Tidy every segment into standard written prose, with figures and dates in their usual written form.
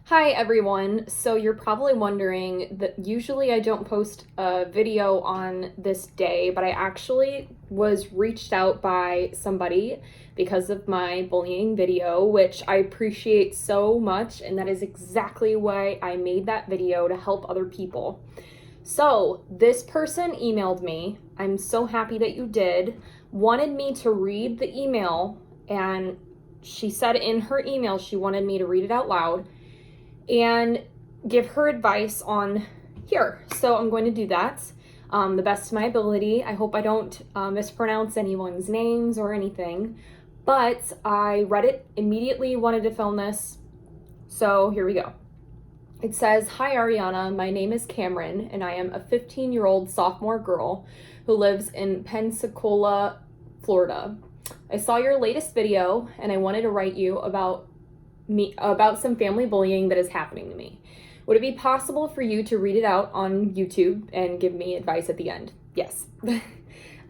Hi everyone. So you're probably wondering that usually I don't post a video on this day, but I actually was reached out by somebody because of my bullying video, which I appreciate so much, and that is exactly why I made that video, to help other people. So this person emailed me. I'm so happy that you did. Wanted me to read the email, and she said in her email she wanted me to read it out loud and give her advice on here. So I'm going to do that the best of my ability. I hope I don't mispronounce anyone's names or anything, but I read it immediately, wanted to film this. So here we go. It says, "Hi Ariana, my name is Cameron and I am a 15-year-old sophomore girl who lives in Pensacola, Florida. I saw your latest video and I wanted to write you about some family bullying that is happening to me. Would it be possible for you to read it out on YouTube and give me advice at the end?" Yes.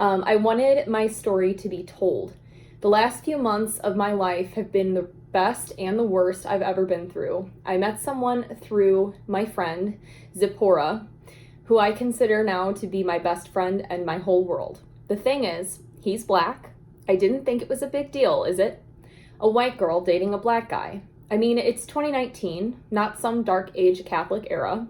I wanted my story to be told. The last few months of my life have been the best and the worst I've ever been through. I met someone through my friend, Zipporah, who I consider now to be my best friend and my whole world. The thing is, he's black. I didn't think it was a big deal, is it? A white girl dating a black guy. I mean, it's 2019, not some dark age Catholic era.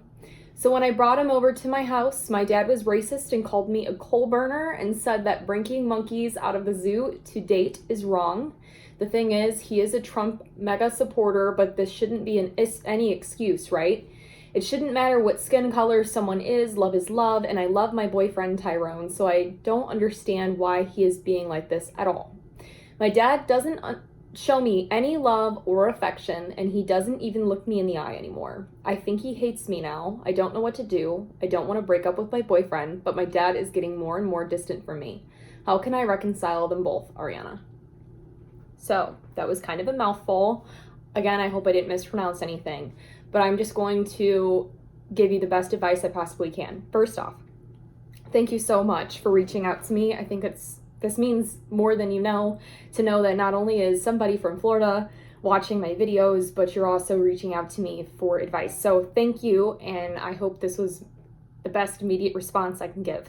So when I brought him over to my house, my dad was racist and called me a coal burner and said that bringing monkeys out of the zoo to date is wrong. The thing is, he is a Trump mega supporter, but this shouldn't be any excuse, right? It shouldn't matter what skin color someone is. Love is love, and I love my boyfriend Tyrone, so I don't understand why he is being like this at all. My dad doesn't show me any love or affection, and he doesn't even look me in the eye anymore. I think he hates me now. I don't know what to do. I don't want to break up with my boyfriend, but my dad is getting more and more distant from me. How can I reconcile them both, Ariana? So that was kind of a mouthful. Again, I hope I didn't mispronounce anything, but I'm just going to give you the best advice I possibly can. First off, thank you so much for reaching out to me. I think this means more than you know, to know that not only is somebody from Florida watching my videos, but you're also reaching out to me for advice. So thank you, and I hope this was the best immediate response I can give.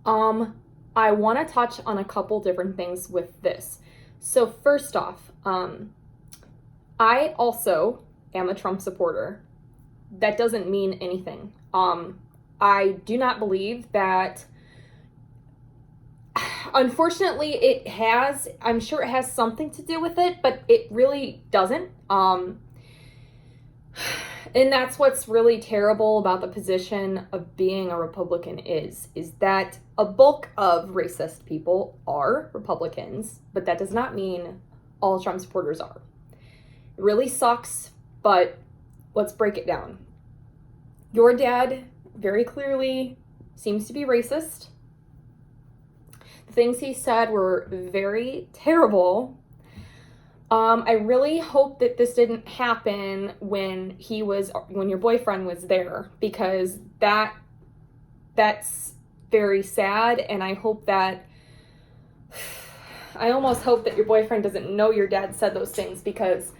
I want to touch on a couple different things with this. So first off, I also am a Trump supporter. That doesn't mean anything. I do not believe that. Unfortunately, I'm sure it has something to do with it, but it really doesn't. And that's what's really terrible about the position of being a Republican is that a bulk of racist people are Republicans, but that does not mean all Trump supporters are. It really sucks, but let's break it down. Your dad very clearly seems to be racist. The things he said were very terrible. I really hope that this didn't happen when your boyfriend was there, because that's very sad, and I almost hope that your boyfriend doesn't know your dad said those things, because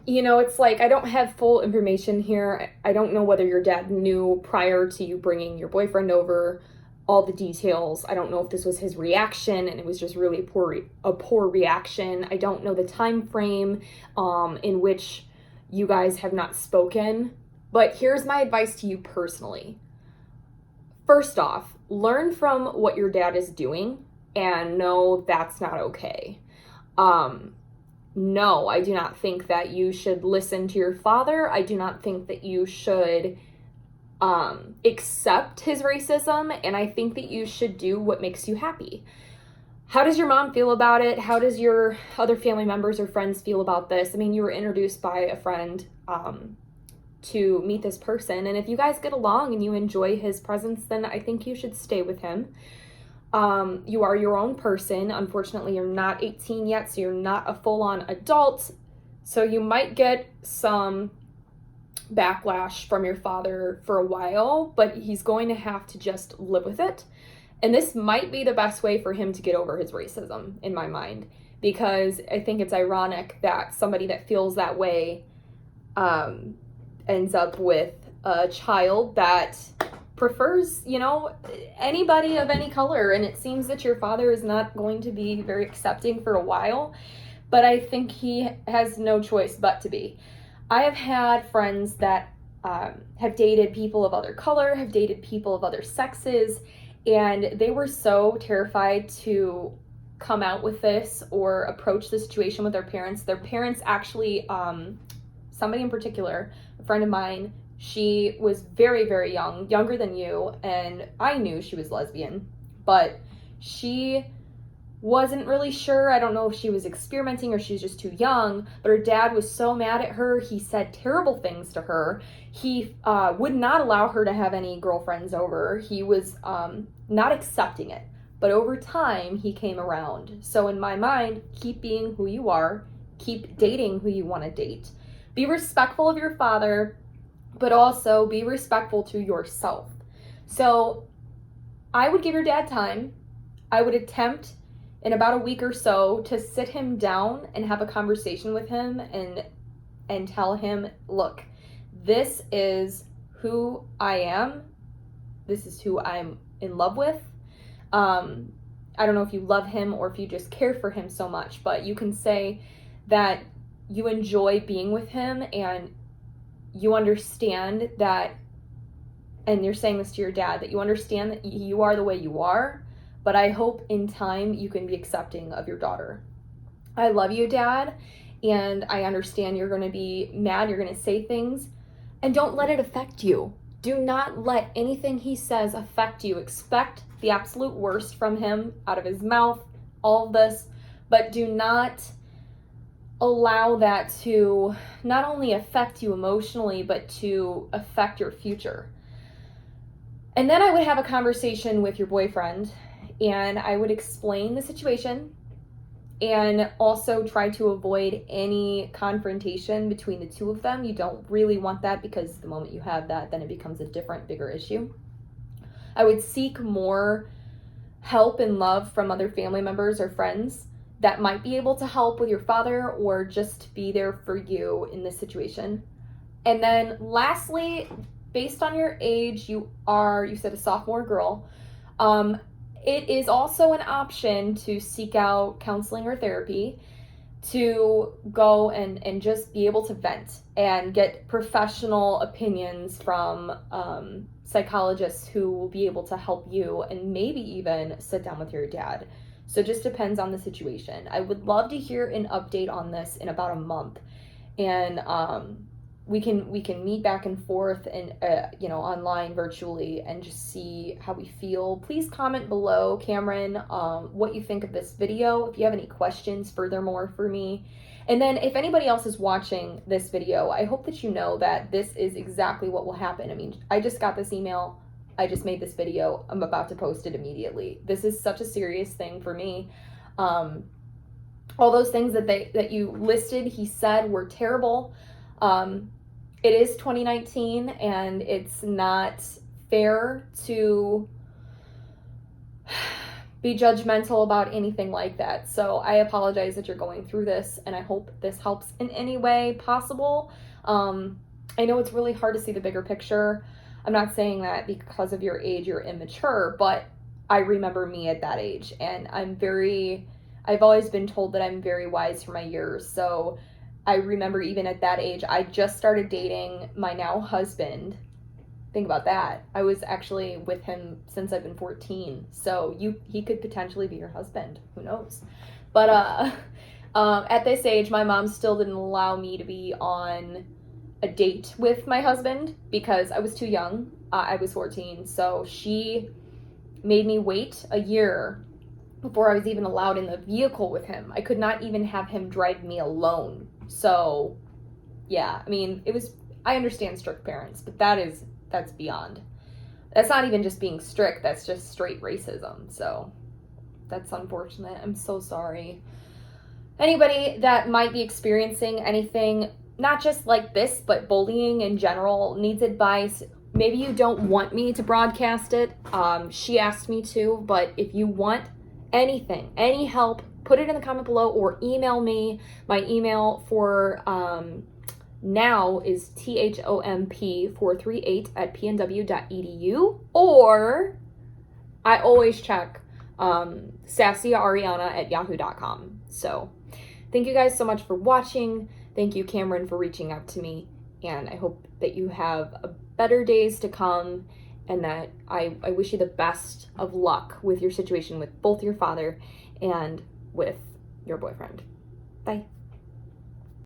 it's like, I don't have full information here. I don't know whether your dad knew prior to you bringing your boyfriend over, all the details. I don't know if this was his reaction and it was just really a poor reaction. I don't know the time frame in which you guys have not spoken. But here's my advice to you personally. First off, learn from what your dad is doing and know that's not okay. No, I do not think that you should listen to your father. I do not think that you should accept his racism, and I think that you should do what makes you happy. How does your mom feel about it? How does your other family members or friends feel about this? I mean, you were introduced by a friend to meet this person, and if you guys get along and you enjoy his presence, then I think you should stay with him. You are your own person. Unfortunately, you're not 18 yet, so you're not a full-on adult, so you might get some backlash from your father for a while, but he's going to have to just live with it. And this might be the best way for him to get over his racism, in my mind. because I think it's ironic that somebody that feels that way ends up with a child that prefers, anybody of any color. And it seems that your father is not going to be very accepting for a while, but I think he has no choice but to be. I have had friends that have dated people of other color, have dated people of other sexes, and they were so terrified to come out with this or approach the situation with their parents. Their parents actually, somebody in particular, a friend of mine, she was very, very young, younger than you, and I knew she was lesbian, but she wasn't really sure. I don't know if she was experimenting or she was just too young, but her dad was so mad at her. He said terrible things to her. He would not allow her to have any girlfriends over. He was not accepting it. But over time, he came around. So in my mind, keep being who you are. Keep dating who you want to date. Be respectful of your father, but also be respectful to yourself. So I would give your dad time. I would attempt in about a week or so to sit him down and have a conversation with him and tell him, look, this is who I am. This is who I'm in love with. I don't know if you love him or if you just care for him so much, but you can say that you enjoy being with him and you understand that, and you're saying this to your dad, that you understand that you are the way you are, but I hope in time you can be accepting of your daughter. I love you, Dad, and I understand you're going to be mad, you're going to say things, and don't let it affect you. Do not let anything he says affect you. Expect the absolute worst from him, out of his mouth, all of this, but do not allow that to not only affect you emotionally, but to affect your future. And then I would have a conversation with your boyfriend, and I would explain the situation and also try to avoid any confrontation between the two of them. You don't really want that, because the moment you have that, then it becomes a different, bigger issue. I would seek more help and love from other family members or friends that might be able to help with your father or just be there for you in this situation. And then lastly, based on your age, you said a sophomore girl, it is also an option to seek out counseling or therapy to go and just be able to vent and get professional opinions from psychologists who will be able to help you and maybe even sit down with your dad. So it just depends on the situation. I would love to hear an update on this in about a month, and we can meet back and forth and online, virtually, and just see how we feel. Please comment below, Cameron, what you think of this video, if you have any questions furthermore for me. And then if anybody else is watching this video, I hope that you know that this is exactly what will happen. I mean, I just got this email, I just made this video, I'm about to post it immediately. This is such a serious thing for me. All those things that you listed, he said, were terrible. It is 2019, and it's not fair to be judgmental about anything like that. So I apologize that you're going through this, and I hope this helps in any way possible. I know it's really hard to see the bigger picture. I'm not saying that because of your age you're immature, but I remember me at that age, and I've always been told that I'm very wise for my years. So I remember even at that age, I just started dating my now husband. Think about that. I was actually with him since I've been 14. So he could potentially be your husband. Who knows? But at this age, my mom still didn't allow me to be on a date with my husband because I was too young. I was 14. So she made me wait a year before I was even allowed in the vehicle with him. I could not even have him drive me alone. So yeah, I mean, I understand strict parents, but that's beyond. That's not even just being strict, that's just straight racism. So that's unfortunate. I'm so sorry. Anybody that might be experiencing anything, not just like this, but bullying in general, needs advice. Maybe you don't want me to broadcast it. She asked me to, but if you want anything, any help, put it in the comment below or email me. My email for now is thomp438@pnw.edu, or I always check sassyariana@yahoo.com. So thank you guys so much for watching. Thank you, Cameron, for reaching out to me, and I hope that you have better days to come, and that I wish you the best of luck with your situation with both your father and with your boyfriend. Bye.